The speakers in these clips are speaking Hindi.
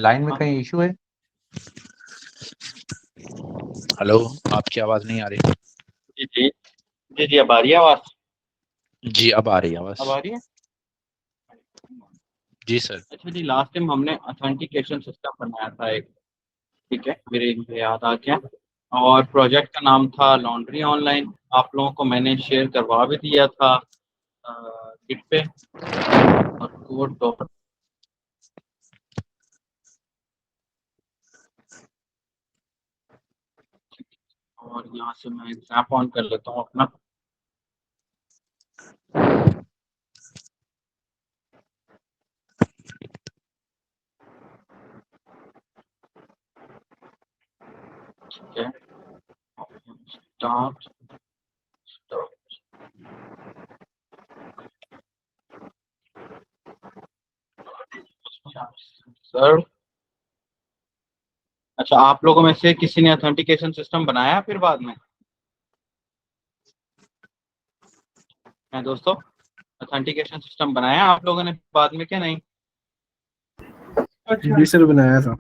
लाइन में कहीं इशू है? हेलो, आपकी आवाज नहीं आ रही। जी जी जी जी, अब आ रही है आवाज? जी अब आ रही है आवाज। अब आ रही है। जी सर। अच्छा जी, लास्ट टाइम हमने ऑथेंटिकेशन सिस्टम बनाया था एक। ठीक है, मुझे याद आ गया। और प्रोजेक्ट का नाम था लॉन्ड्री ऑनलाइन। आप लोगों को मैंने शेयर करवा भी दिया था गिट पे। और कोड डॉट और यहाँ से मैं एग्जाम ऑन कर लेता हूँ अपना। ठीक है, स्टार्ट सर। अच्छा, आप लोगों में से किसी ने ऑथेंटिकेशन सिस्टम बनाया फिर बाद में? है दोस्तों, ऑथेंटिकेशन सिस्टम बनाया आप लोगों ने बाद में क्या नहीं? जी सर, बनाया था।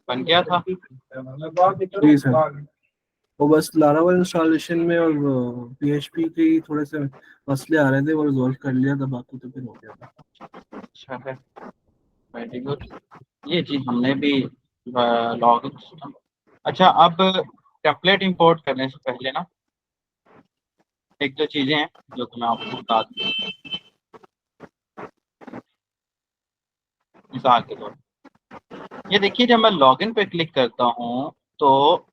बन गया था? जी सर, वो बस लारावल इंस्टॉलेशन में और पीएचपी के थोड़े से मसले आ रहे थे, वो रिजॉल्व कर लिया था, बाकी तो फिर हो गया था। अच्छा है, वेरी गुड। ये जी हमने भी लॉग इन सिस्टम। अच्छा, अब टेम्पलेट इंपोर्ट करने से पहले ना एक दो चीजें हैं जो कि मैं आपको बता दूं। मिसाल के तौर ये देखिए, जब मैं लॉगिन पे क्लिक करता हूँ तो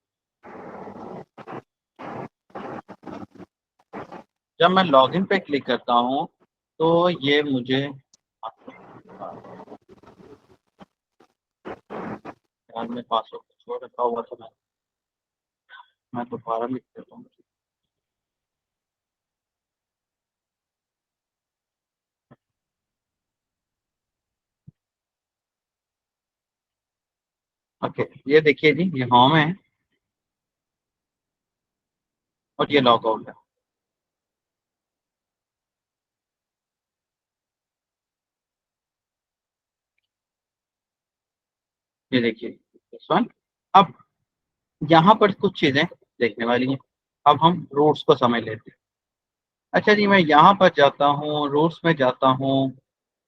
जब मैं लॉगिन पे क्लिक करता हूँ तो ये मुझे यार में पासवर्ड छोड़ रखा हुआ था। मैं दोबारा लिख देता हूँ। ओके, ये देखिए जी, ये होम है और ये लॉग आउट है। ये देखिए दिस वन। अब यहाँ पर कुछ चीजें देखने वाली हैं। अब हम रूट्स को समझ लेते हैं। अच्छा जी, मैं यहाँ पर जाता हूँ, रूट्स में जाता हूँ,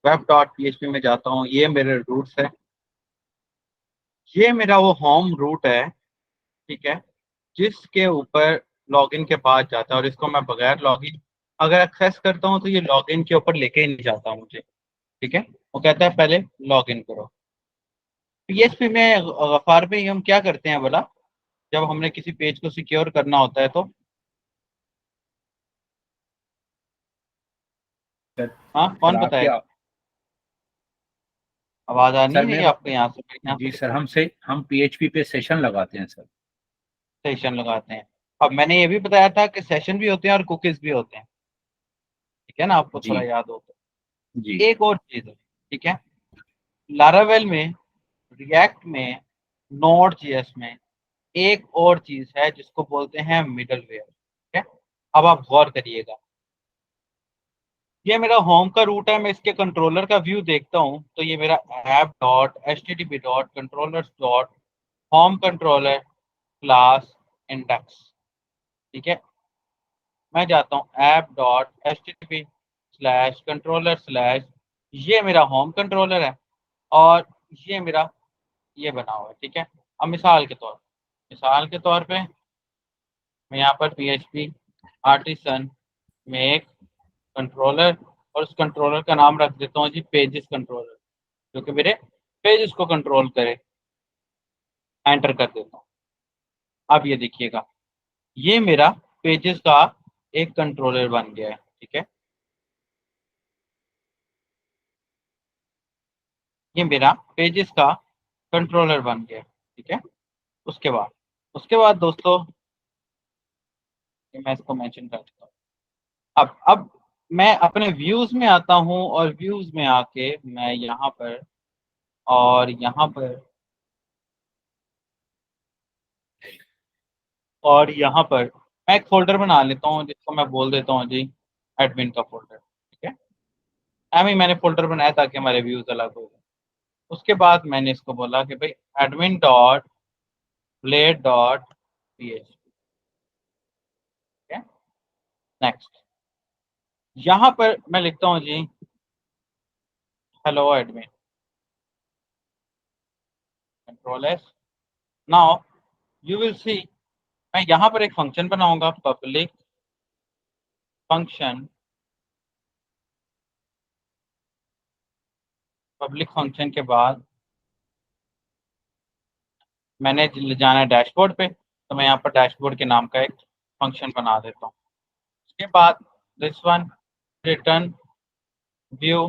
वेब डॉट पी में जाता हूँ। ये मेरे रूट्स है, ये मेरा वो होम रूट है। ठीक है, जिसके ऊपर लॉगिन के बाद जाता है। और इसको मैं बगैर लॉगिन अगर एक्सेस करता हूँ तो ये लॉगिन के ऊपर लेके ही नहीं जाता मुझे। ठीक है, वो कहता है पहले लॉगिन करो। पीएचपी में गफार में हम क्या करते हैं बोला, जब हमने किसी पेज को सिक्योर करना होता है तो हाँ, कौन सर आपके बताएगा? आवाज आ सर नहीं रही मैं है आपको यहाँ से? मेरे यहाँ जी से सर, हम पीएचपी पे सेशन लगाते हैं सर। सेशन लगाते हैं। अब मैंने ये भी बताया था कि सेशन भी होते हैं और कुकीज भी होते हैं। ठीक है ना, आपको जी थोड़ा याद हो तो। जी एक और चीज है, ठीक है, लारावेल में, रिएक्ट में, नोड जीएस में एक और चीज है जिसको बोलते हैं मिडलवेयर। ठीक है, अब आप गौर करिएगा। ये मेरा होम का रूट है। मैं इसके कंट्रोलर का व्यू देखता हूँ तो ये मेरा app dot H T T P dot controller dot home controller class index. ठीक है, मैं जाता हूँ app dot H T T P slash controller slash, ये मेरा होम कंट्रोलर है और ये मेरा ये बना हुआ है। ठीक है, अब मिसाल के तौर पे मैं यहाँ पर पी एच पी आर्टिसन में एक कंट्रोलर, और उस कंट्रोलर का नाम रख देता हूँ जी पेजेस कंट्रोलर, जो कि मेरे पेजेस को कंट्रोल करे। एंटर कर देता हूँ। अब ये देखिएगा, ये मेरा पेजेस का एक कंट्रोलर बन गया है। ठीक है, ये मेरा पेजेस का कंट्रोलर बन गया है। ठीक है, उसके बाद दोस्तों, ये मैं इसको मेंशन कर देता हूँ। अब मैं अपने व्यूज में आता हूँ और व्यूज में आके मैं यहाँ पर और यहाँ पर और यहाँ पर मैं एक फोल्डर बना लेता हूँ जिसको मैं बोल देता हूँ जी एडमिन का फोल्डर। ठीक है, मैंने फोल्डर बनाया ताकि हमारे व्यूज अलग हो जाए। उसके बाद मैंने इसको बोला कि भाई admin dot blade dot php। Next, यहां पर मैं लिखता हूं जी hello admin, control S. Now you will see, मैं यहां पर एक फंक्शन बनाऊंगा, पब्लिक फंक्शन। पब्लिक फंक्शन के बाद मैंने जाना है डैशबोर्ड पे, तो मैं यहाँ पर डैशबोर्ड के नाम का एक फंक्शन बना देता हूँ। उसके बाद दिस वन रिटर्न व्यू,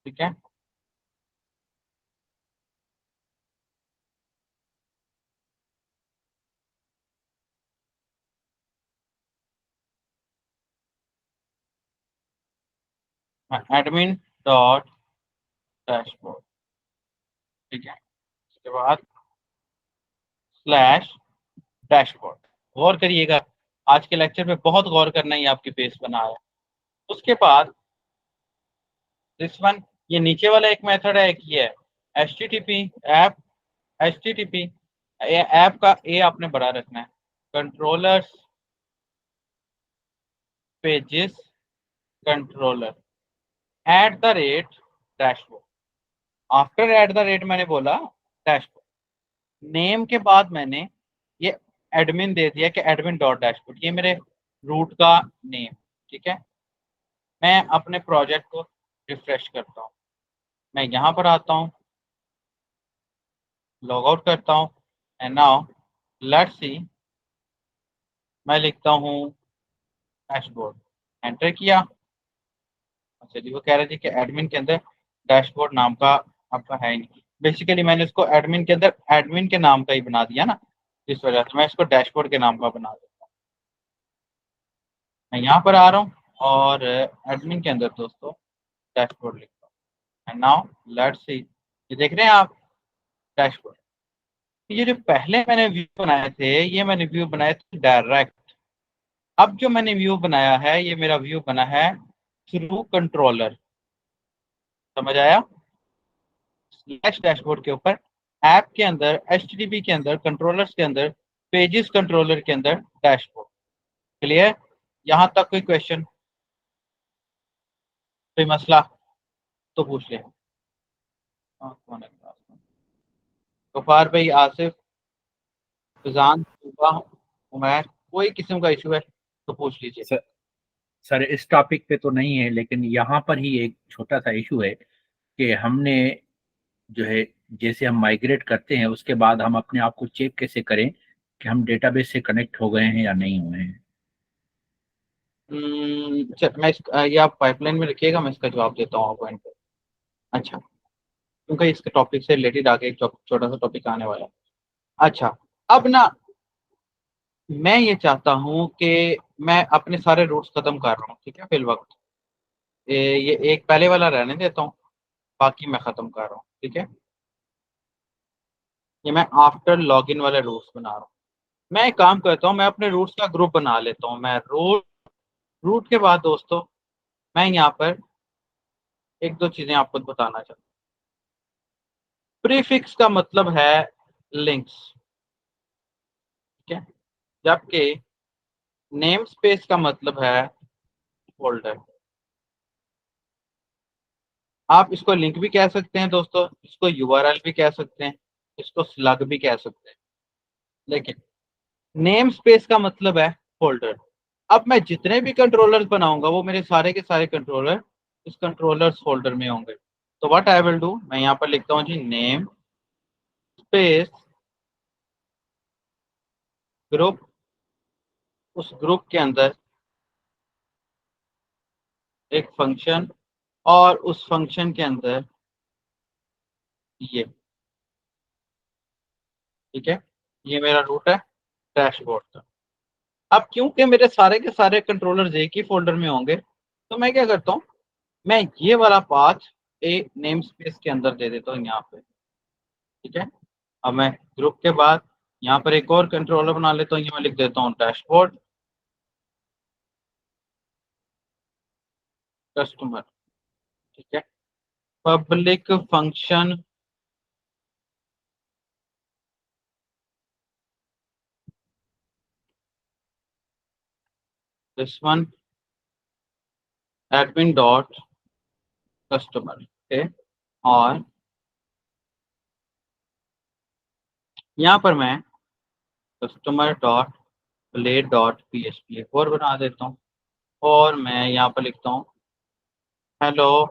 ठीक है। एडमिन डॉट डैशबोर्ड, ठीक है। उसके बाद स्लैश डैशबोर्ड। गौर करिएगा, आज के लेक्चर पे बहुत गौर करना ही आपकी बेस बना है। उसके बाद दिस वन, ये नीचे वाला एक मेथड है, एक ये है http ऐप, http ऐप का ए आपने बड़ा रखना है, controllers pages controller at the rate dashboard. After at the rate मैंने बोला डैशबोर्ड। नेम के बाद मैंने ये एडमिन दे दिया कि एडमिन डॉट डैशबोर्ड, ये मेरे रूट का नेम, ठीक है। मैं अपने प्रोजेक्ट को रिफ्रेश करता हूँ, मैं यहाँ पर आता हूँ, लॉग आउट करता हूँ, एंड नाउ लेट्स सी, मैं लिखता हूँ डैशबोर्ड, एंटर किया। चलिए, वो कह रहे थे कि एडमिन के अंदर डैशबोर्ड नाम का आपका है ही नहीं। बेसिकली मैंने इसको एडमिन के अंदर एडमिन के नाम का ही बना दिया ना, इस वजह से मैं इसको डैशबोर्ड के नाम का बना देता हूँ। मैं यहाँ पर आ रहा हूँ और एडमिन के अंदर दोस्तों डैशबोर्ड लिखता हूँ, एंड नाउ लेट्स सी, ये देख रहे हैं आप डैशबोर्ड। ये जो पहले मैंने व्यू बनाए थे, ये मैंने व्यू बनाए थे डायरेक्ट। अब जो मैंने व्यू बनाया है, ये मेरा व्यू बना है थ्रू कंट्रोलर, समझ आया। स्लैश डैशबोर्ड के ऊपर ऐप के अंदर, HTTP के अंदर, कंट्रोलर्स के अंदर, पेजेस कंट्रोलर के अंदर डैशबोर्ड। क्लियर? यहां तक कोई क्वेश्चन, कोई मसला तो पूछ ले। कौन है क्लास में? गफार भाई, आसिफ, फिजान, सुबह, उमैर, कोई किस्म का इशू है तो पूछ लीजिए। सर, सर इस टॉपिक पे तो नहीं है, लेकिन यहाँ पर ही एक छोटा सा इशू है कि हमने जो है, जैसे हम माइग्रेट करते हैं उसके बाद हम अपने आप को चेक कैसे करें कि हम डेटाबेस से कनेक्ट हो गए हैं या नहीं हुए हैं। अच्छा, मैं ये आप पाइपलाइन में रखिएगा, मैं इसका जवाब देता हूँ पॉइंट पे। अच्छा, क्योंकि इसके टॉपिक से रिलेटेड आगे एक छोटा सा टॉपिक आने वाला है। अच्छा, अब ना मैं ये चाहता हूँ कि मैं अपने सारे रूट्स खत्म कर रहा हूँ, ठीक है, फिल वक्त ये एक पहले वाला रहने देता हूँ, बाकी मैं खत्म कर रहा हूँ, ठीक है। ये मैं आफ्टर लॉगिन वाले रूट्स बना रहा हूँ। मैं एक काम करता हूँ, मैं अपने रूट्स का ग्रुप बना लेता हूँ। मैं रूट के बाद दोस्तों मैं यहाँ पर एक दो चीजें आपको बताना चाहता हूँ। प्रीफिक्स का मतलब है लिंक्स, ठीक है, जबकि नेम स्पेस का मतलब है फोल्डर। आप इसको लिंक भी कह सकते हैं दोस्तों, इसको यूआरएल भी कह सकते हैं, इसको स्लग भी कह सकते हैं, लेकिन नेम स्पेस का मतलब है फोल्डर। अब मैं जितने भी कंट्रोलर्स बनाऊंगा वो मेरे सारे के सारे कंट्रोलर इस कंट्रोलर्स फोल्डर में होंगे। तो व्हाट आई विल डू, मैं यहाँ पर लिखता हूँ जी नेम स्पेस ग्रुप, उस ग्रुप के अंदर एक फंक्शन, और उस फंक्शन के अंदर ये, ठीक है, ये मेरा रूट है डैशबोर्ड का। अब क्योंकि मेरे सारे के सारे कंट्रोलर्स एक ही फोल्डर में होंगे, तो मैं क्या करता हूँ, मैं ये वाला पाथ एक नेम स्पेस के अंदर दे देता हूँ यहाँ पे, ठीक है। अब मैं ग्रुप के बाद यहाँ पर एक और कंट्रोलर बना लेता हूँ, ये मैं लिख देता हूँ डैशबोर्ड कस्टमर, ठीक है। Public function this one admin dot customer, ठीक है। और यहाँ पर मैं customer dot play dot PHP एक और बना देता हूँ, और मैं यहाँ पर लिखता हूँ हेलो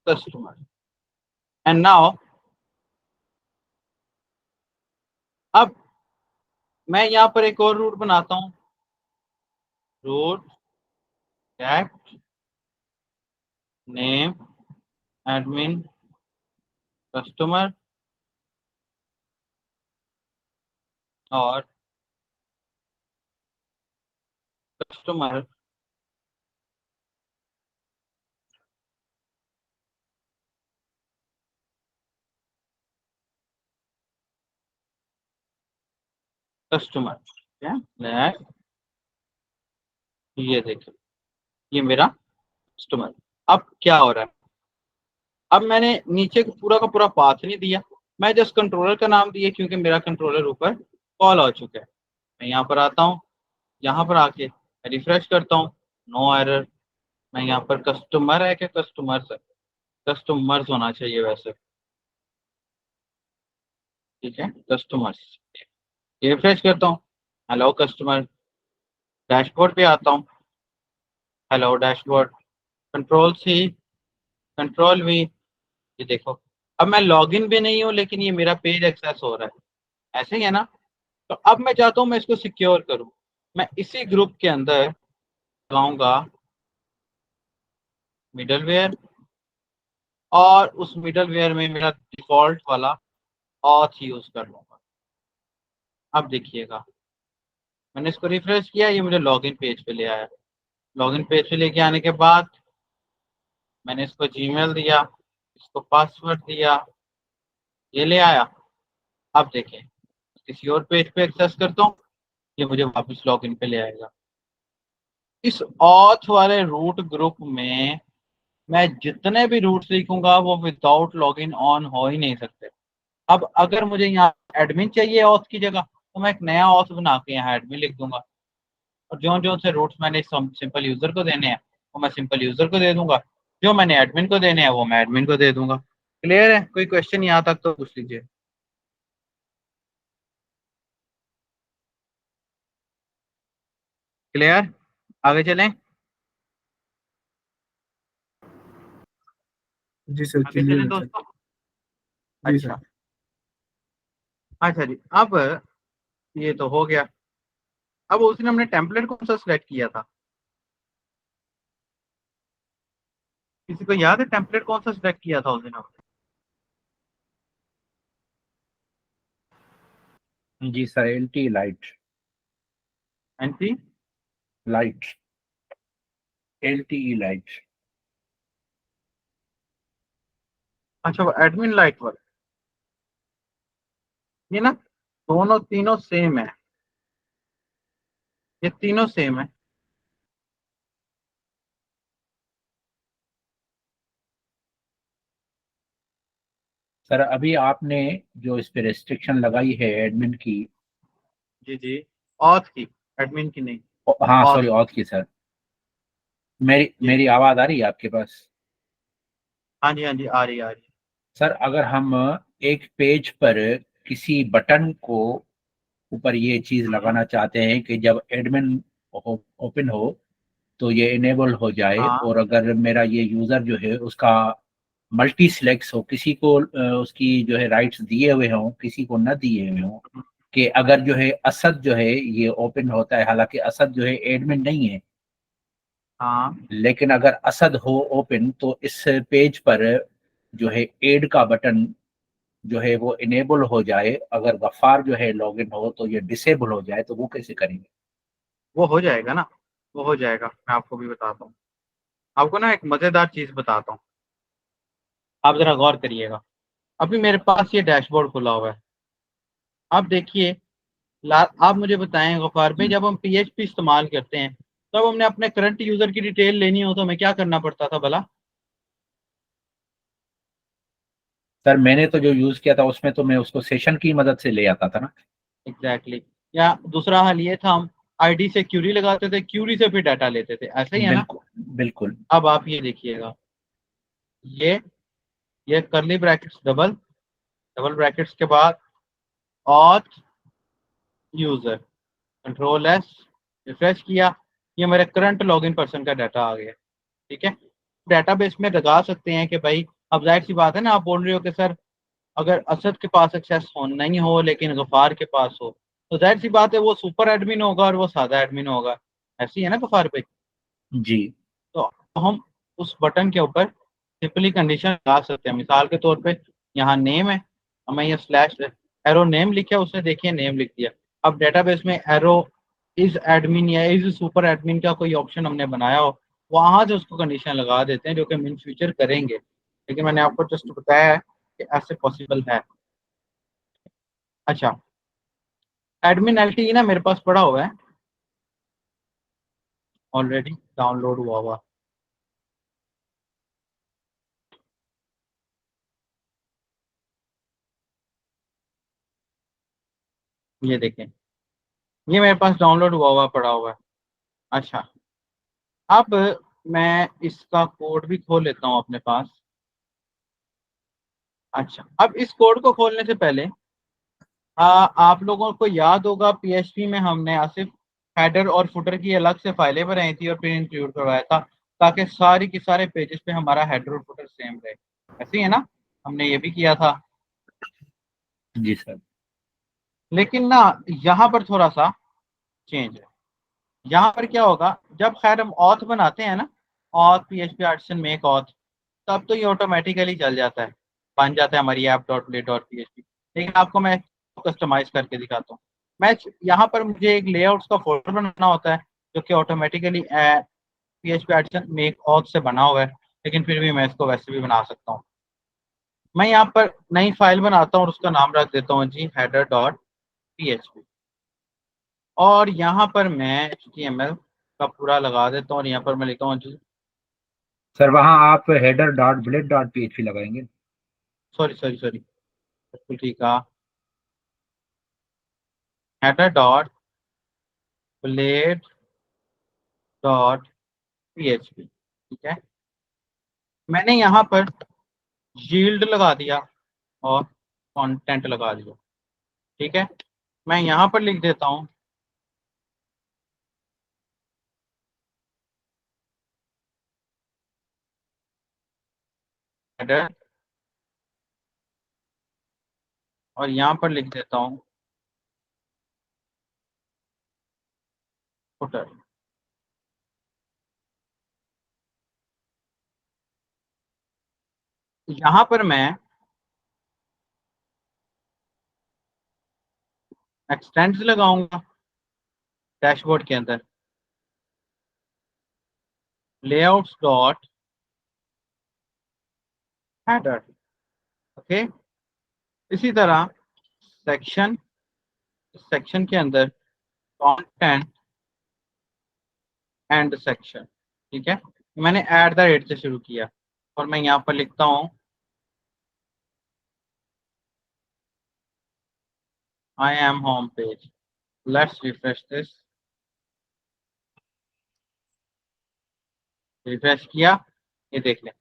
कस्टमर। एंड नाउ अब मैं यहाँ पर एक और रूट बनाता हूँ, route get name admin customer और कस्टमर कस्टमर, ठीक है। ये देखो, ये मेरा कस्टमर। अब क्या हो रहा है, अब मैंने नीचे का पूरा पाथ नहीं दिया, मैं जस्ट कंट्रोलर का नाम दिया, क्योंकि मेरा कंट्रोलर ऊपर कॉल हो चुका है। मैं यहाँ पर आता हूँ, यहाँ पर आके रिफ्रेश करता हूँ, नो एरर। मैं यहाँ पर कस्टमर है कि कस्टमर्स है, कस्टमर्स होना चाहिए वैसे, ठीक है, कस्टमर्स। ये रिफ्रेश करता हूँ, हेलो कस्टमर। डैशबोर्ड पे आता हूँ, hello dashboard. Control C, control V, ये देखो, अब मैं लॉगिन भी नहीं हूँ लेकिन ये मेरा पेज एक्सेस हो रहा है, ऐसे ही है ना। तो अब मैं चाहता हूँ मैं इसको सिक्योर करूँ, मैं इसी ग्रुप के अंदर लगाऊंगा मिडलवेयर, और उस मिडलवेयर में मेरा डिफॉल्ट वाला ऑथ यूज कर लूंगा। अब देखिएगा, मैंने इसको रिफ्रेश किया, ये मुझे लॉगिन पेज पे ले आया। लॉगिन पेज पे लेके आने के बाद मैंने इसको जीमेल दिया, इसको पासवर्ड दिया, ये ले आया। अब देखें, किसी और पेज पे एक्सेस करता हूँ, ये मुझे वापस लॉगिन पे ले आएगा। इस ऑथ वाले रूट ग्रुप में मैं जितने भी रूट्स लिखूंगा वो विदाउट लॉगिन ऑन हो ही नहीं सकते। अब अगर मुझे यहाँ एडमिन चाहिए ऑथ की जगह, तो मैं एक नया ऑथ बना के यहाँ एडमिन लिख दूंगा, और जो जो से रूट्स मैंने सिंपल यूजर को देने हैं वो मैं सिंपल यूजर को दे दूंगा, जो मैंने एडमिन को देने हैं वो मैं एडमिन को दे दूंगा। क्लियर है? कोई क्वेश्चन यहाँ तक तो पूछ लीजिए। क्लियर? आगे चलें? जी सर, आगे क्लियर चलें है सर। दोस्तों। जी सर। अच्छा, अच्छा जी। अब ये तो हो गया। अब उस दिन हमने टेम्पलेट कौन सा सिलेक्ट किया था, किसी को याद है टेम्पलेट कौन सा सिलेक्ट किया था उस दिन हमने? जी sir, LTE lite. NP, lite, LTE lite. अच्छा वो एडमिन लाइट वाला, ये ना दोनों तीनों सेम है, ये तीनों सेम है। सर अभी आपने जो इस पे रेस्ट्रिक्शन लगाई है एडमिन की, जी जी, ऑथ की, एडमिन की नहीं, हाँ ऑथ सॉरी, की। ऑथ की सर। मेरी जी मेरी जी, आवाज आ रही है आपके पास? हाँ जी हाँ जी, आ रही है, आ रही है। सर अगर हम एक पेज पर किसी बटन को ऊपर ये चीज हम्म, लगाना चाहते हैं कि जब एडमिन ओपन हो तो ये इनेबल हो जाए, हाँ और अगर मेरा ये यूजर जो है उसका मल्टी सिलेक्ट हो, किसी को उसकी जो है राइट्स दिए हुए हों, किसी को न दिए हुए हों, कि अगर जो है असद जो है ये ओपन होता है, हालांकि असद जो है एडमिन नहीं है, हाँ, लेकिन अगर असद हो ओपन तो इस पेज पर जो है एड का बटन जो है वो इनेबल हो जाए, अगर गफ्फार जो है लॉगिन हो तो ये डिसेबल हो जाए, तो वो कैसे करेंगे? वो हो जाएगा ना, वो हो जाएगा, मैं आपको भी बताता हूँ। आपको ना एक मजेदार चीज बताता हूँ, आप जरा गौर करिएगा। अभी मेरे पास ये डैशबोर्ड खुला हुआ है, आप देखिए आप मुझे बताएं गफार भाई, जब हम PHP इस्तेमाल करते हैं तब हमने अपने करंट यूजर की डिटेल लेनी हो तो हमें क्या करना पड़ता था भला? सर मैंने तो जो यूज किया था उसमें तो मैं उसको सेशन की मदद से ले आता था ना। Exactly exactly. या दूसरा हाल ये था, हम आईडी से क्यूरी लगाते थे, क्यूरी से फिर डाटा लेते थे, ऐसे ही है ना? बिल्कुल बिल्कुल। अब आप ये देखिएगा, ये ये करली ब्रैकेट्स, डबल डबल ब्रैकेट्स के बाद auth user, control S, refresh किया, ये मेरे करंट लॉगिन पर्सन का डाटा आ गया। ठीक है, डेटाबेस में लगा सकते हैं कि भाई, अब जाहिर सी बात है ना, आप बोल रहे हो कि सर अगर असद के पास एक्सेस हो नहीं हो लेकिन गफार के पास हो, तो जाहिर सी बात है वो सुपर एडमिन होगा और वो सादा एडमिन होगा, ऐसी है ना गफार पे? जी तो हम उस बटन के ऊपर सिंपली कंडीशन लगा सकते हैं। मिसाल के तौर पे यहाँ नेम है, हमें ये स्लैश एरो नेम लिखा, उसने देखिए नेम लिख दिया। अब डेटाबेस में एरो इज एडमिन या इज सुपर एडमिन का कोई ऑप्शन हमने बनाया हो, वहां से उसको कंडीशन लगा देते हैं, जो कि इन फ्यूचर करेंगे, लेकिन मैंने आपको जस्ट बताया है कि ऐसे पॉसिबल है। अच्छा, एडमिन एल ना मेरे पास पड़ा हुआ है, ऑलरेडी डाउनलोड हुआ हुआ। ये देखें, ये मेरे पास डाउनलोड हुआ हुआ पड़ा हुआ है। अच्छा, अब मैं इसका कोड भी खोल लेता हूँ अपने पास। अच्छा, अब इस कोड को खोलने से पहले आप लोगों को याद होगा PHP में हमने सिर्फ हेडर और फुटर की अलग से फाइलें बनाई थी और फिर इंक्लूड करवाया था, ताकि सारी की सारे पेजेस पे हमारा हेडर और फुटर सेम रहे। ऐसे ही है ना, हमने ये भी किया था। जी सर। लेकिन ना, यहाँ पर थोड़ा सा चेंज है। यहाँ पर क्या होगा, जब खैर हम ऑथ बनाते हैं ना, auth PHP artisan make auth, तब तो ये ऑटोमेटिकली चल जाता है, बन जाता है हमारी app dot play dot PHP। लेकिन आपको मैं कस्टमाइज करके दिखाता हूँ। मैं यहाँ पर मुझे एक लेआउट्स का फोल्डर बनाना होता है, जो कि automatically PHP artisan make auth से बना हुआ है, लेकिन फिर भी मैं इसको वैसे भी बना सकता हूँ। मैं यहाँ पर नई फाइल बनाता हूँ और उसका नाम रख देता हूँ जी हेडर डॉट PHP, और यहाँ पर मैं HTML का पूरा लगा देता हूँ और यहाँ पर मैं लिखता हूँ जी, सर वहाँ आप header dot blade dot PHP लगाएंगे। सॉरी सॉरी सॉरी, बिल्कुल ठीक है, header dot blade dot PHP। ठीक है, मैंने यहाँ पर यील्ड लगा दिया और कंटेंट लगा दिया। ठीक है, मैं यहाँ पर लिख देता हूँ हेडर, और यहाँ पर लिख देता हूँ फुटर। यहाँ पर मैं एक्सटेंड्स लगाऊंगा डैशबोर्ड के अंदर, लेआउट्स डॉट हेडर। ओके, इसी तरह सेक्शन, सेक्शन के अंदर कंटेंट एंड सेक्शन। ठीक है, मैंने एट द रेट से शुरू किया और मैं यहाँ पर लिखता हूँ I am home page, let's refresh this. Refresh किया, ये देख लें,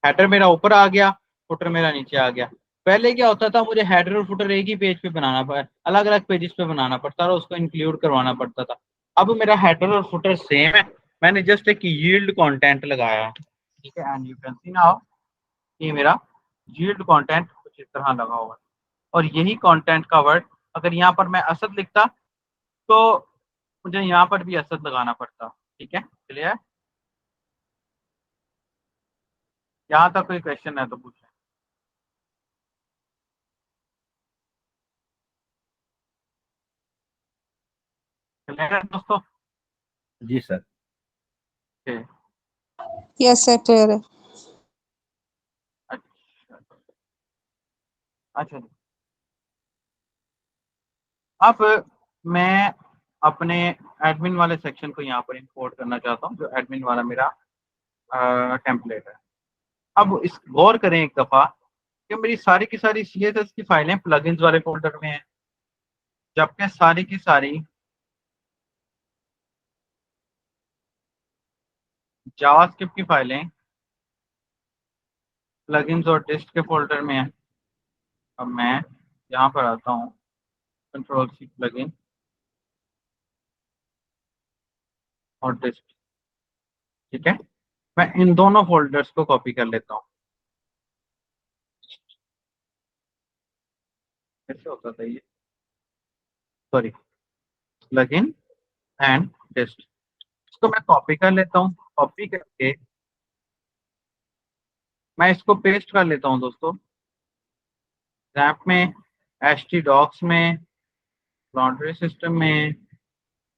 हेडर मेरा ऊपर आ गया, फुटर मेरा नीचे आ गया। पहले क्या होता था, मुझे हेडर और फुटर एक ही पेज पे बनाना पड़ा, अलग अलग पेजेस पे बनाना पड़ता था, उसको इंक्लूड करवाना पड़ता था। अब मेरा हेडर और फुटर सेम है, मैंने जस्ट एक यील्ड कंटेंट लगाया। ठीक है, and you can see now, ये मेरा यील्ड कंटेंट कुछ इस तरह लगा हुआ है, और यही कंटेंट का वर्ड अगर यहाँ पर मैं असद लिखता तो मुझे यहाँ पर भी असद लगाना पड़ता। ठीक है, क्लियर? यहाँ तक कोई क्वेश्चन है तो पूछें। क्लियर है दोस्तों? जी sir. Okay. Yes sir, clear है। अच्छा, अच्छा जी। अब मैं अपने एडमिन वाले सेक्शन को यहाँ पर इंपोर्ट करना चाहता हूँ, जो एडमिन वाला मेरा टेम्पलेट है। अब इस गौर करें एक दफ़ा कि मेरी सारी की सारी CSS की फाइलें प्लगइन्स वाले फोल्डर में हैं, जबकि सारी की सारी जावास्क्रिप्ट की फाइलें प्लगइन्स और डिस्ट के फोल्डर में हैं। अब मैं यहाँ पर आता हूँ, Ctrl+C प्लगइन और डिस्ट, ठीक है। मैं इन दोनों फोल्डर्स को कॉपी कर लेता हूँ। कैसे होता था ये, सॉरी, प्लगइन एंड डिस्ट, इसको मैं कॉपी कर लेता हूँ। कॉपी करके मैं इसको पेस्ट कर लेता हूँ दोस्तों, रैप में, htdocs में, लॉन्ड्री सिस्टम में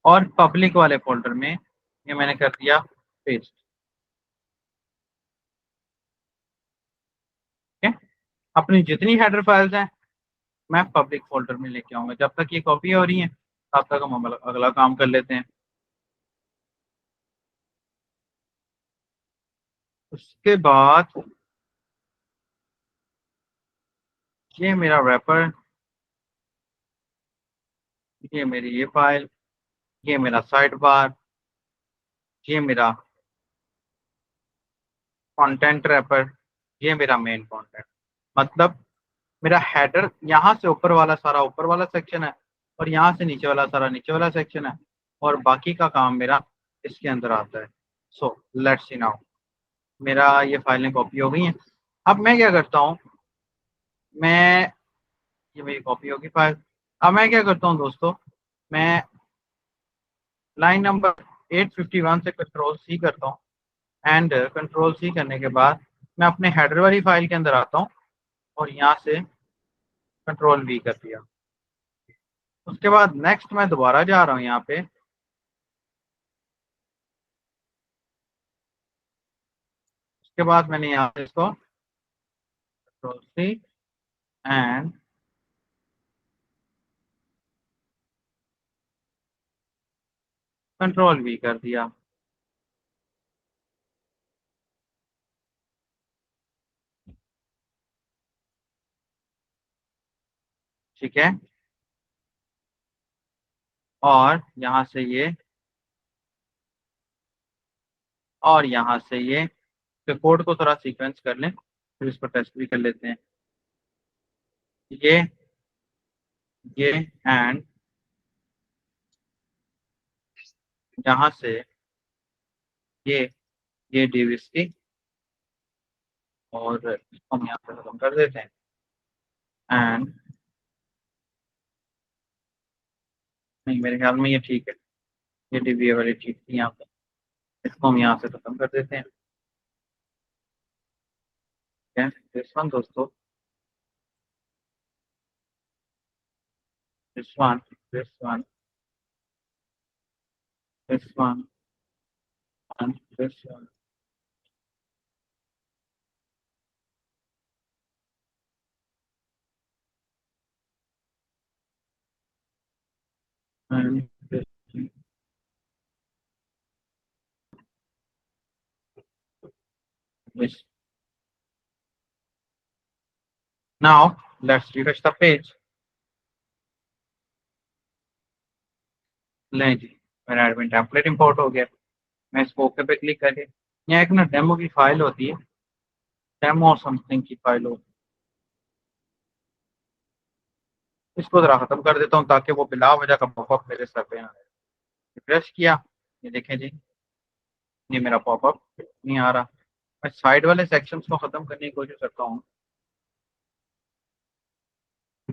और पब्लिक वाले फोल्डर में। ये मैंने कर दिया पेस्ट, ठीक है। अपनी जितनी हेडर फाइल्स हैं मैं पब्लिक फोल्डर में लेके आऊंगा। जब तक ये कॉपी हो रही हैं तब तक हम अगला काम कर लेते हैं। उसके बाद ये मेरा रैपर, ये मेरी ये फाइल, ये मेरा साइड बार, ये मेरा कंटेंट रैपर, ये मेरा मेन कंटेंट। मतलब मेरा हेडर यहाँ से ऊपर वाला सारा ऊपर वाला सेक्शन है और यहाँ से नीचे वाला सारा नीचे वाला सेक्शन है, और बाकी का काम मेरा इसके अंदर आता है। सो लेट्स सी नाउ, मेरा ये फाइलें कॉपी हो गई हैं। अब मैं क्या करता हूँ, मैं, ये मेरी कॉपी होगी फाइल। अब मैं क्या करता हूँ दोस्तों, मैं लाइन नंबर 851 से Ctrl+C करता हूँ, एंड Ctrl+C करने के बाद मैं अपने हेडर वाली फाइल के अंदर आता हूँ और यहाँ से Ctrl+V कर दिया। उसके बाद नेक्स्ट मैं दोबारा जा रहा हूँ यहाँ पे, उसके बाद मैंने यहाँ से इसको Ctrl+C एंड Ctrl+V कर दिया। ठीक है, और यहाँ से ये, और यहाँ से ये, तो कोड को थोड़ा सीक्वेंस कर लें, फिर इसको टेस्ट भी कर लेते हैं। ये एंड यहाँ से ये ये डिविस की, और इसको हम यहाँ पे खत्म कर देते हैं। एंड नहीं, मेरे ख्याल में ये ठीक है, ये डीबी वाली ठीक थी यहाँ पे, इसको हम यहाँ से खत्म कर देते हैं। दिस वन दोस्तों, this one, this one, this one and this one. And this. Now let's refresh the page. लें जी, मेरा एडमिन टेम्पलेट इंपोर्ट हो गया। मैं इसको ओके पे क्लिक करके, यहाँ एक ना डेमो की फाइल होती है, डेमो समथिंग की फाइल हो, इसको जरा खत्म कर देता हूँ ताकि वो बिला वजह का पॉपअप मेरे सर पे ना आए। रिफ्रेश किया, ये देखें जी, ये मेरा पॉपअप नहीं आ रहा। मैं साइड वाले सेक्शंस को खत्म करने की कोशिश करता हूँ।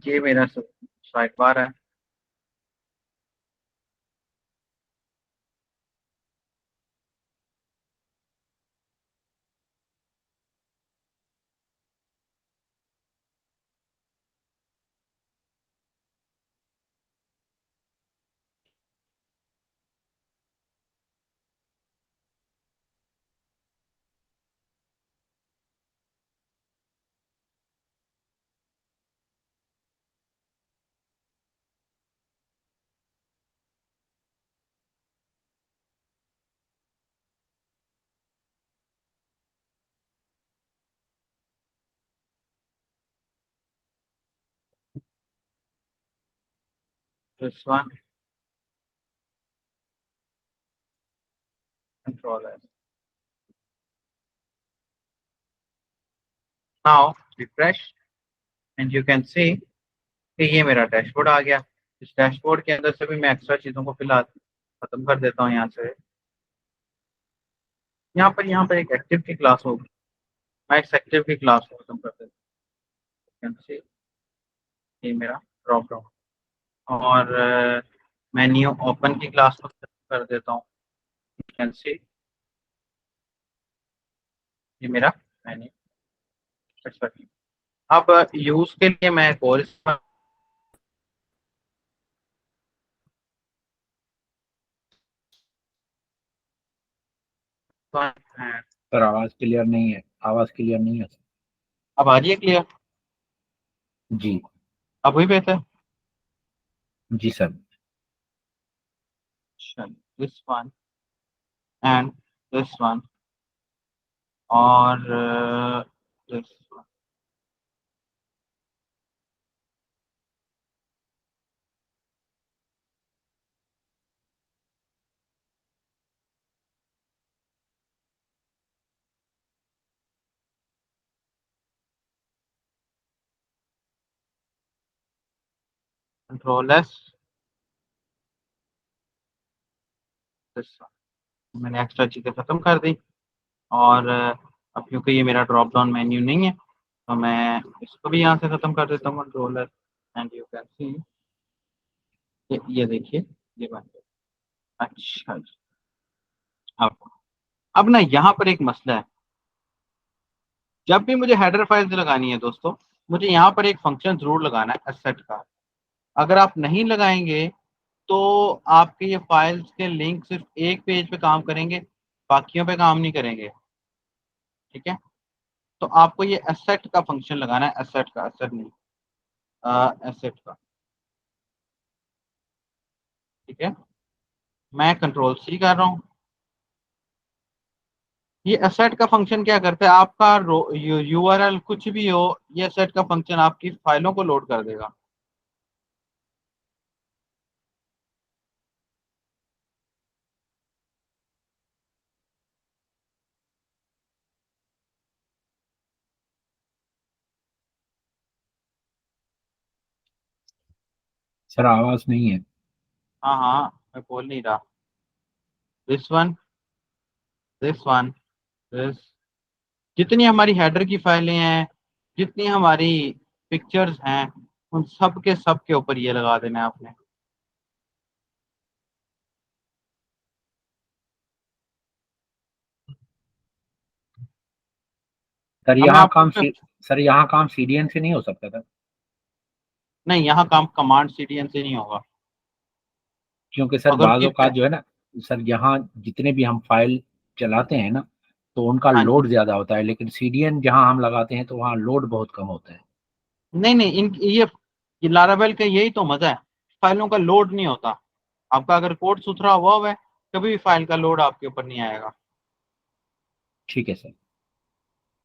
ये मेरा साइड बार है, this one, Control S. Now refresh and you can see कि ये मेरा डैशबोर्ड आ गया। इस डैशबोर्ड के अंदर से भी मैं एक्स्ट्रा चीज़ों को फिलहाल खत्म कर देता हूँ। यहाँ पर एक एक्टिव की क्लास होगी, मैं इस एक्टिव की क्लास को खत्म कर देता हूँ। ये मेरा ड्रॉप डाउन और मेन्यू ओपन की क्लास को खत्म कर देता हूँ। कैन सी ये मेरा मेन्यू। अब यूज के लिए मैं एक और सर आवाज क्लियर नहीं है, आवाज क्लियर नहीं है। अब आ रही है क्लियर? जी अब वही बेहतर। जी sir. This one and this one और this one. Control S, this one. मैंने एक्स्ट्रा चीज़ें खत्म कर दी और अब क्योंकि ये मेरा ड्रॉप डाउन मेन्यू नहीं है तो मैं इसको भी यहाँ से खत्म कर देता हूँ। Control S and you can see ये देखिए ये बन गया। अच्छा जी। अब ना यहाँ पर एक मसला है। जब भी मुझे हेडर फाइल्स लगानी है दोस्तों, मुझे यहाँ पर एक फंक्शन जरूर लगाना है एसेट का। अगर आप नहीं लगाएंगे तो आपके ये फाइल्स के लिंक सिर्फ एक पेज पे काम करेंगे, बाकियों पे काम नहीं करेंगे। ठीक है, तो आपको ये एसेट का फंक्शन लगाना है, एसेट का, एसेट नहीं, एसेट का। ठीक है, मैं कंट्रोल सी कर रहा हूँ। ये एसेट का फंक्शन क्या करता है, आपका यूआरएल कुछ भी हो, ये एसेट का फंक्शन आपकी फाइलों को लोड कर देगा। सर आवाज नहीं है। हाँ हाँ, मैं बोल नहीं रहा। This one, this one, this, जितनी हमारी हेडर की फाइलें हैं, जितनी हमारी पिक्चर्स हैं, उन सब के ऊपर ये लगा देना है आपने। सर अब मैं यहाँ आपको काम सर यहाँ काम सीडीएन से नहीं हो सकता था? नहीं, यहाँ काम कमांड सीडीएन से नहीं होगा। क्योंकि सर अगर बाज़ ये औक़ात जो है ना सर, यहाँ जितने भी हम फाइल चलाते हैं ना तो उनका हाँ जी, लोड ज़्यादा होता है, लेकिन सीडीएन जहाँ हम लगाते हैं तो वहाँ लोड बहुत कम होता है। नहीं नहीं, इन ये लारावेल का यही तो मजा है, फाइलों का लोड नहीं होता। आपका अगर कोड सुथरा हुआ है, कभी भी फाइल का लोड आपके ऊपर नहीं आएगा। ठीक है सर।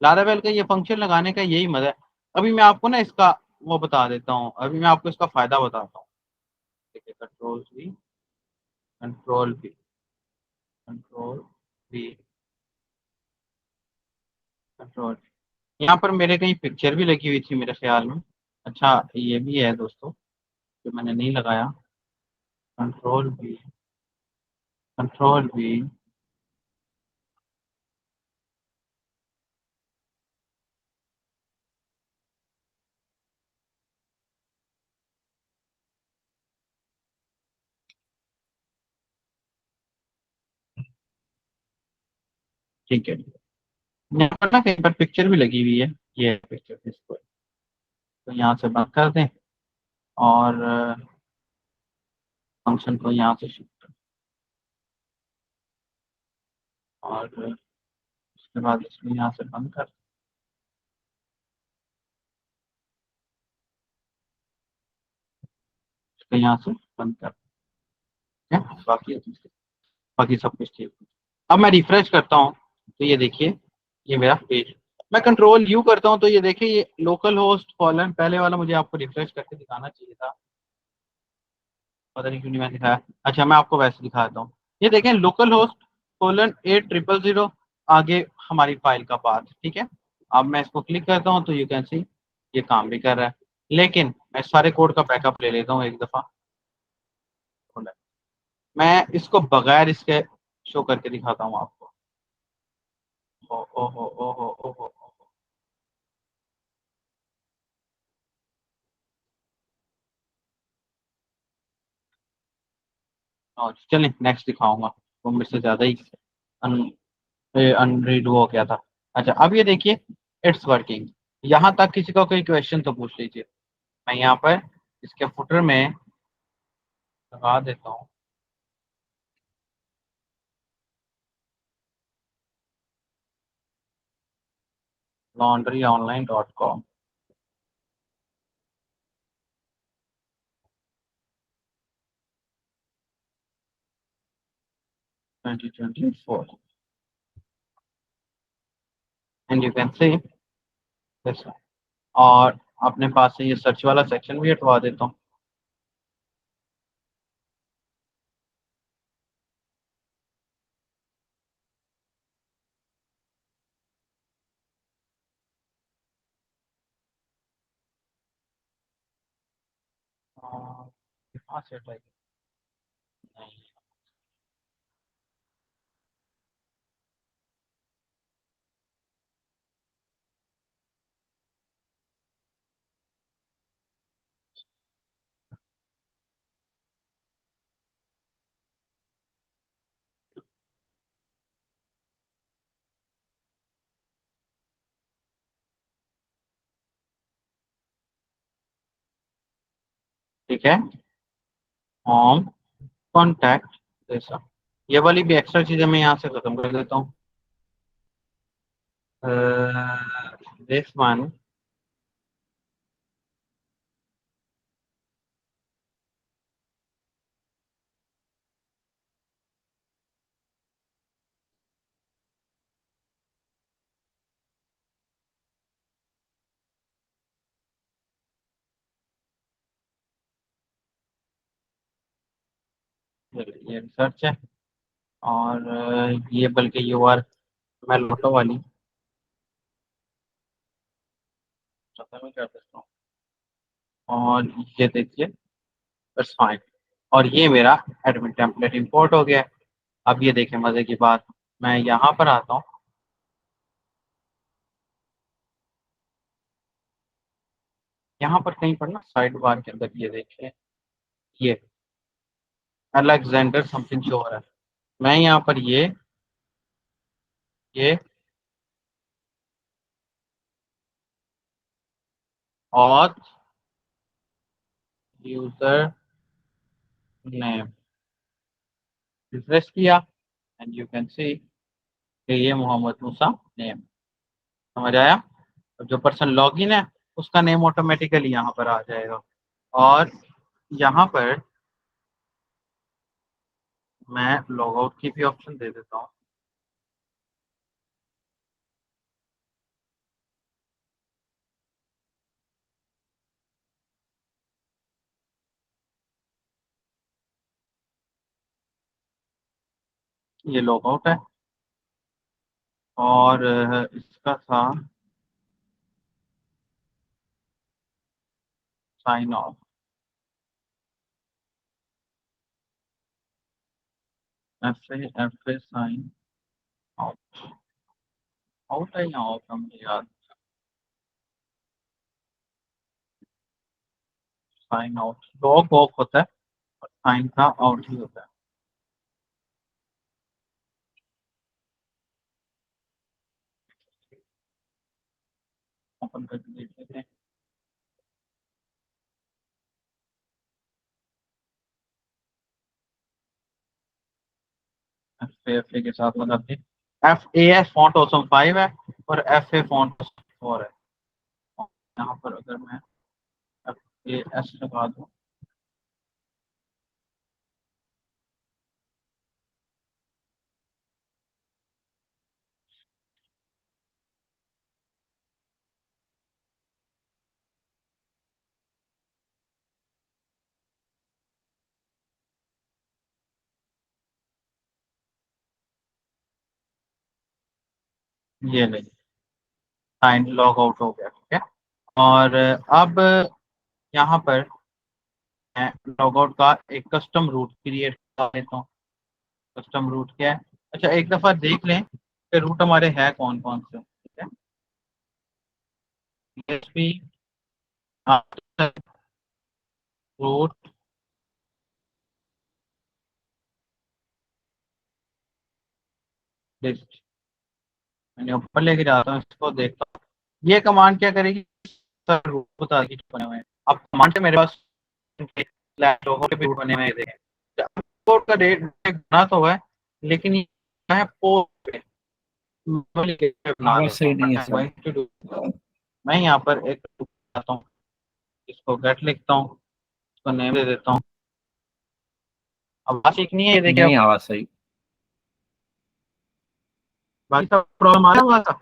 लारावेल का ये फंक्शन लगाने का यही मजा है। अभी मैं आपको ना इसका वो बता देता हूँ, अभी मैं आपको इसका फायदा बताता हूँ। ठीक है, control we, control we, control we, control. यहाँ पर मेरे कहीं पिक्चर भी लगी हुई थी मेरे ख्याल में। अच्छा ये भी है दोस्तों जो मैंने नहीं लगाया। कंट्रोल वी, कंट्रोल वी, ठीक है। यहाँ पर ना कहीं पर पिक्चर भी लगी हुई है, ये पिक्चर, इसको तो यहाँ से बंद कर दें और फंक्शन को यहाँ से शिफ्ट करें और उसके बाद इसको यहाँ से बंद कर, इसको यहाँ से बंद कर दें। बाकी बाकी सब कुछ ठीक है। अब मैं रिफ्रेश करता हूँ तो ये देखिए ये मेरा पेज। मैं कंट्रोल यू करता हूँ तो ये देखिए ये लोकल होस्ट कॉलन, पहले वाला मुझे आपको रिफ्रेश करके दिखाना चाहिए था। पता नहीं क्यों नहीं मैं दिखाया। अच्छा मैं आपको वैसे दिखाता हूँ। ये देखें लोकल होस्ट :800 आगे हमारी फाइल का पाथ। ठीक है, अब मैं इसको क्लिक करता हूँ तो यू कैन सी ये काम भी कर रहा है। लेकिन मैं सारे कोड का बैकअप ले लेता हूँ एक दफा। मैं इसको बगैर इसके शो करके दिखाता हूँ आपको। ओहो ओहो ओहो ओहो। और चलें नेक्स्ट दिखाऊंगा, वो मेरे से ज्यादा ही अनरीड हो गया था। अच्छा अब ये देखिए इट्स वर्किंग। यहाँ तक किसी का कोई क्वेश्चन तो पूछ लीजिए। मैं यहाँ पर इसके फुटर में लगा देता हूँ। laundryonline.com। Twenty twenty four and you can see this. और अपने पास से ये सर्च वाला सेक्शन भी हटवा देता हूँ। कहाँ से हटाई? नहीं। ठीक है, होम, कॉन्टैक्ट, जैसा ये वाली भी एक्स्ट्रा चीजें मैं यहाँ से खत्म कर देता हूँ। दिस वन ये रिसर्च है। और ये बल्कि यूआर मैं लोटो वाली खत्म कर देता हूँ। और ये देखिए इट्स फाइन। और ये मेरा एडमिन टेम्पलेट इंपोर्ट हो गया है। अब ये देखें मजे की बात, मैं यहाँ पर आता हूँ। यहाँ पर कहीं पर ना साइड बार के अंदर ये देखें, ये अलेक्जेंडर समथिंग शो हो रहा है। मैं यहाँ पर ये ऑथ यूजर नेम रिफ्रेश किया एंड यू कैन सी कि ये मोहम्मद मूसा नेम। समझ आया? और जो पर्सन लॉगिन है उसका नेम ऑटोमेटिकली यहाँ पर आ जाएगा। और यहाँ पर मैं लॉग आउट की भी ऑप्शन दे देता हूँ। ये लॉग आउट है। और इसका था sign off. F A sign out. Out है या ऑफ है मुझे याद। साइन आउट लॉग ऑफ होता है और साइन का आउट ही होता है। ओपन करके देख लेते हैं। एफ ए के साथ लगाते हैं। F A S font awesome 5 है और एफ ए फॉन्ट 4 है। यहाँ पर अगर मैं एफ ए एस लगा दूँ ये ले साइन लॉग आउट हो गया, ठीक है। और अब यहाँ पर मैं लॉग आउट का एक कस्टम रूट क्रिएट कर लेता हूँ। कस्टम रूट क्या है? अच्छा, एक दफा देख लें कि रूट हमारे हैं कौन कौन से, ठीक है। PHP रूट लिस्ट, मैंने ऊपर लेके जाता हूँ, इसको देखता हूँ। ये कमांड क्या करेगी? सर रूट बता देगी बने हुए हैं। अब कमांड से मेरे पास लोगों के भी रूट बने हुए हैं, देखें कोड का डेट बना तो हुआ है, लेकिन ये है पोस्ट पे बना आवाज देता सही हूँ। नहीं है सर। मैं यहाँ पर एक बनाता हूँ, इसको गेट लिखता हूँ, इसको नेम दे देता हूँ। अब बात सीखनी है, ये देखिए नहीं अब आवाज सही। बाकी सब प्रॉब्लम आ रहा है।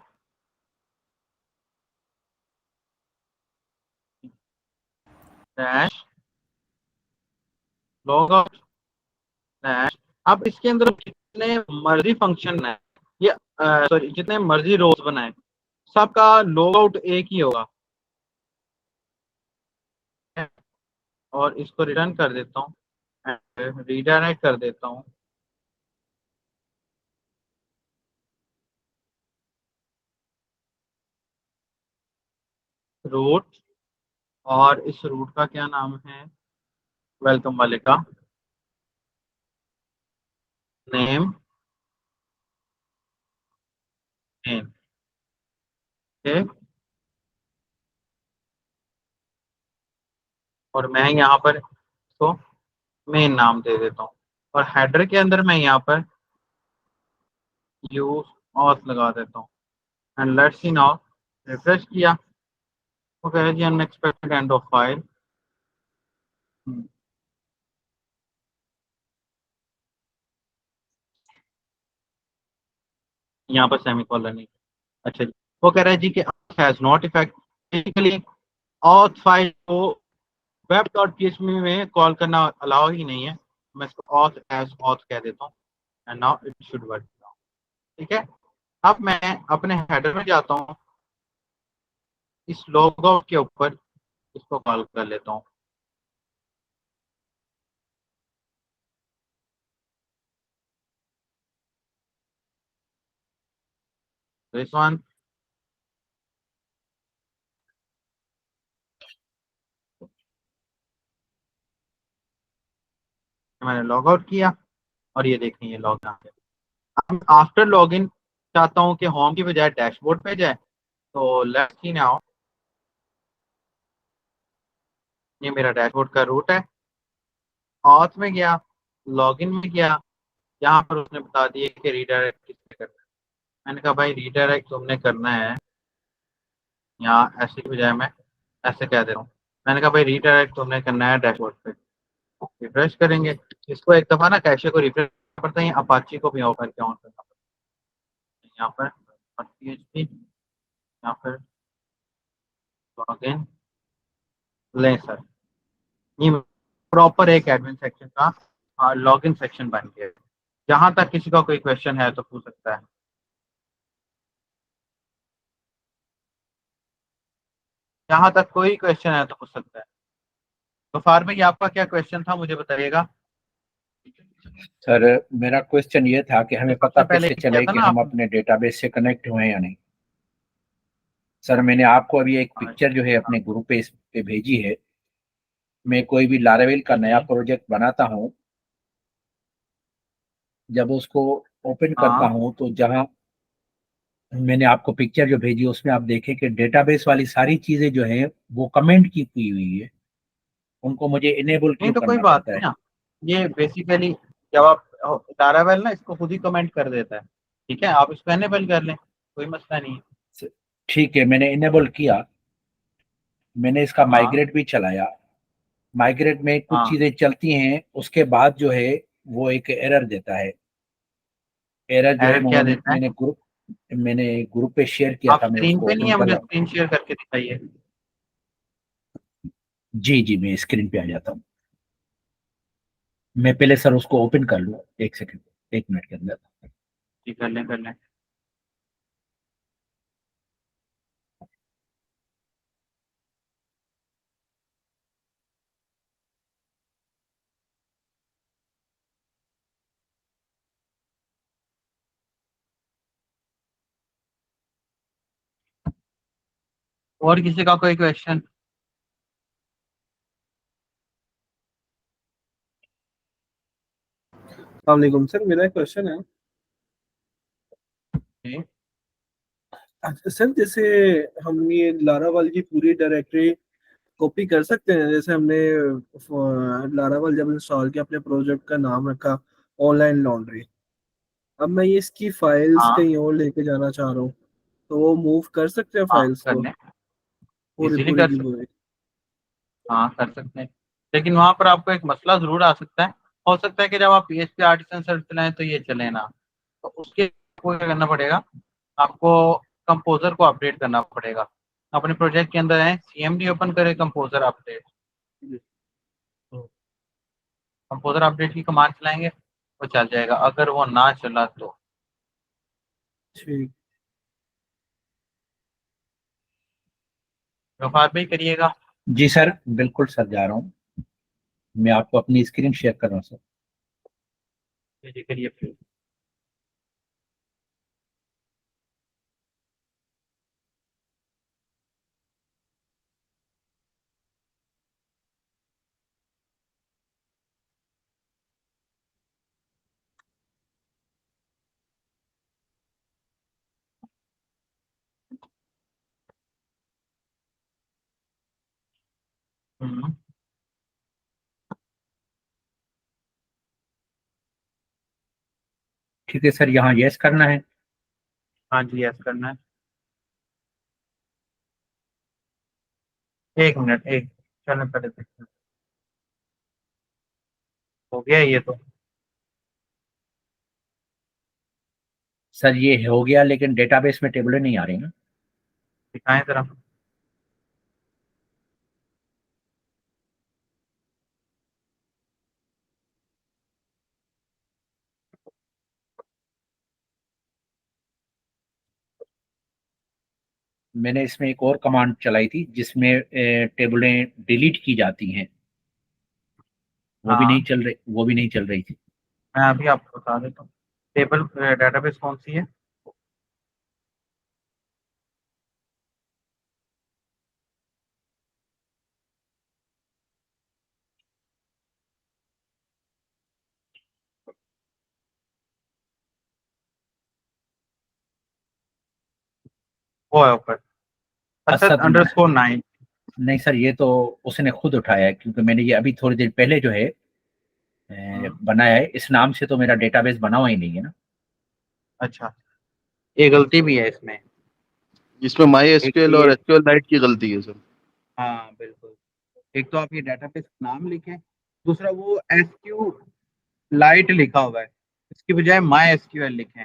Dash log out dash. अब इसके अंदर जितने मर्जी फंक्शन है, ये सॉरी जितने मर्जी रोज बनाए, सबका लॉग आउट एक ही होगा। और इसको रिटर्न कर देता हूँ, रीडायरेक्ट कर देता हूँ। रूट, और इस रूट का क्या नाम है? वेलकम वाले का नेम, नेम, ठीक। और मैं यहाँ पर इसको मेन नाम दे देता हूँ, और हेडर के अंदर मैं यहाँ पर यूज ऑथ लगा देता हूँ। And let's see now, refresh किया तो कह रहा है जी अनएक्सपेक्टेड एंड ऑफ फाइल। यहाँ पर सेमीकोलन नहीं। अच्छा जी, वो कह रहा है जी कि has not effect, basically auth file को web.php में कॉल करना अलाउ ही नहीं है। मैं इसको ऑथ एज ऑथ कह देता हूँ, and now it should work. ठीक है। अब मैं अपने हेडर में जाता हूँ, इस लॉग आउट के ऊपर इसको कॉल कर लेता हूँ। दिस वन, मैंने लॉग आउट किया और ये देखें ये लॉग आ गया। अब आफ्टर लॉगिन चाहता हूँ कि होम की बजाय डैशबोर्ड पे जाए, तो लेट्स सी नाउ, ये मेरा डैशबोर्ड का रूट है। ऑथ में गया, लॉगिन में गया, यहाँ पर उसने बता दिया कि रीडायरेक्ट किससे करना है। मैंने कहा भाई रीडायरेक्ट तुमने करना है, यहाँ ऐसे की बजाय मैं ऐसे कह दे रहा हूँ। मैंने कहा भाई रीडायरेक्ट तुमने करना है डैशबोर्ड पे। रिफ्रेश करेंगे, इसको एक दफा ना कैशे को रिफ्रेश करते हैं, अपाची को भी ऑन करके ऑन करना पड़ता है। यहाँ पर PHP, यहाँ पर लॉगिन, ले सर, ये प्रॉपर एक एडमिन सेक्शन का लॉगिन सेक्शन बन गया। जहां तक किसी का कोई क्वेश्चन है तो पूछ सकता है। जहां तक कोई क्वेश्चन है तो पूछ सकता है। तो फार भाई आपका क्या क्वेश्चन था, मुझे बताइएगा। सर मेरा क्वेश्चन ये था कि हमें पता सबसे पहले कैसे किया चले था कि ना हम आपने। अपने डेटाबेस से कनेक्ट हुए हैं या नहीं। सर मैंने आपको अभी एक पिक्चर जो है अपने ग्रुप पे भेजी है। मैं कोई भी लारावेल का जी नया जी। प्रोजेक्ट बनाता हूँ, जब उसको ओपन करता हाँ, हूँ तो जहाँ मैंने आपको पिक्चर जो भेजी उसमें आप देखें कि डेटाबेस वाली सारी चीजें जो है वो कमेंट की हुई है। उनको मुझे इनेबल नहीं क्यों तो कोई करना बात पड़ता नहीं है? ना। ये बेसिकली जब आप लारावेल ना इसको खुद ही कमेंट कर देता है। ठीक है, आप इसको एनेबल कर लें, कोई मसला नहीं है। ठीक है, मैंने इनेबल किया, मैंने इसका हाँ माइग्रेट भी चलाया। माइग्रेट में कुछ हाँ। चीजें चलती हैं, उसके बाद जो है वो एक एरर देता है। एरर जो है एरर क्या मैंने देता है? मैंने ग्रुप पे शेयर किया आप था, मैं स्क्रीन उसको पे नहीं ओपन है, कर मुझे रहा हूँ। स्क्रीन शेयर करके दिखाइए। जी जी, मैं स्क्रीन पे आ जाता हूँ। मैं पहले सर उसको ओपन कर लूँ, एक सेकंड, 1 मिनट के अंदर। जी कर लें कर लें। और किसी का कोई क्वेश्चन? अस्सलाम वालेकुम सर, मेरा एक क्वेश्चन है। अच्छा सर, जैसे हम ये लारावल की पूरी डायरेक्टरी कॉपी कर सकते हैं, जैसे हमने लारावल जब इंस्टॉल किया, अपने प्रोजेक्ट का नाम रखा ऑनलाइन लॉन्ड्री। अब मैं ये इसकी फाइल्स हाँ, कहीं और लेके जाना चाह रहा हूँ, तो वो मूव कर सकते हैं हाँ फाइल्स को करने, पूरी इजीली पूरी कर की सकते, पूरी? हाँ कर सकते हैं। लेकिन वहां पर आपको एक मसला जरूर आ सकता है। हो सकता है कि जब आप PHP आर्टिसन सर्च चलाएं तो ये चले ना, तो उसके आपको क्या करना पड़ेगा, आपको कंपोजर को अपडेट करना पड़ेगा। अपने प्रोजेक्ट के अंदर है, CMD ओपन करें, कंपोजर अपडेट, कंपोजर अपडेट की कमांड चलाएंगे वो चल जाएगा। अगर वो ना चला तो ठीक। गफार भाई करिएगा। जी सर, बिल्कुल सर, जा रहा हूँ। मैं आपको अपनी स्क्रीन शेयर कर रहा हूँ सर। जी करिए फिर। हम्म, ठीक है सर, यहाँ यस करना है। हाँ जी यस करना है। एक मिनट, एक चलो पहले देखते हैं। हो गया ये तो। सर ये हो गया, लेकिन डेटाबेस में टेबलें नहीं आ रही ना। दिखाएं जरा। मैंने इसमें एक और कमांड चलाई थी जिसमें टेबलें डिलीट की जाती हैं, वो भी नहीं हाँ, चल रही, वो भी नहीं चल रही थी। मैं अभी आपको बता देता हूँ। टेबल डेटाबेस कौन सी है? वो है ऊपर, असद असद अंडरस्कोर 9। नहीं सर, ये तो उसने खुद उठाया है, क्योंकि मैंने ये अभी थोड़ी देर पहले जो है बनाया है। इस नाम से तो मेरा डेटाबेस बना हुआ ही नहीं है ना। अच्छा, ये गलती भी है इसमें। इसमें माई एक एसक्यूएल और ये, एसक्यूएल लाइट की गलती है सर। हाँ बिल्कुल। एक तो आप ये डेटाबेस नाम लिखें, दूसरा वो SQ लाइट लिखा हुआ है, इसकी बजाय माई SQL लिखें।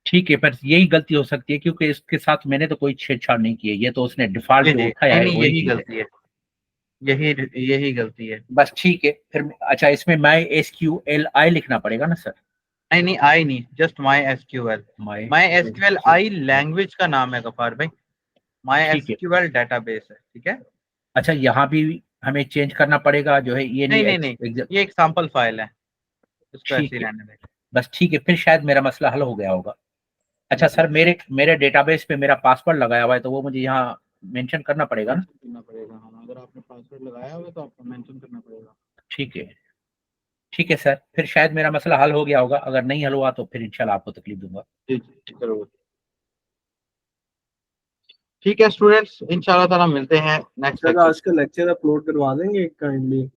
ठीक है, पर यही गलती हो सकती है, क्योंकि इसके साथ मैंने तो कोई छेड़छाड़ नहीं की है। ये तो उसने डिफॉल्ट जी जो जी, उठाया नहीं है नहीं, वही यही चीज है। गलती है, यही यही गलती है। बस ठीक है फिर। अच्छा, इसमें माई SQLi लिखना पड़ेगा ना सर? नहीं नहीं, आई नहीं, just my SQL। My my SQL I SQL, language का नाम है गफार भाई, माई ठीक है। SQL डेटाबेस है, ठीक है। अच्छा, यहाँ भी हमें चेंज करना पड़ेगा जो है, ये नहीं नहीं नहीं नहीं, ये एक सैंपल फाइल है, इसको ऐसे ही ठीक है। रहने दें। बस ठीक है, फिर शायद मेरा मसला हल हो गया होगा। अच्छा जी, सर, मेरे मेरे डेटाबेस पे मेरा पासवर्ड लगाया हुआ है, तो वो मुझे यहाँ मेंशन करना पड़ेगा ना? मेंशन करना पड़ेगा, हाँ। अगर आपने पासवर्ड लगाया हुआ है तो आपको मेंशन करना पड़ेगा। ठीक है। ठीक है सर, फिर शायद मेरा मसला हल हो गया होगा। अगर नहीं हल हुआ तो फिर इंशाल्लाह आपको तकलीफ दूंगा। जी जी जरूर। ठीक है स्टूडेंट्स, इंशाल्लाह ताला मिलते हैं नेक्स्ट सर लेक्चर। आज का लेक्चर अपलोड करवा देंगे काइंडली?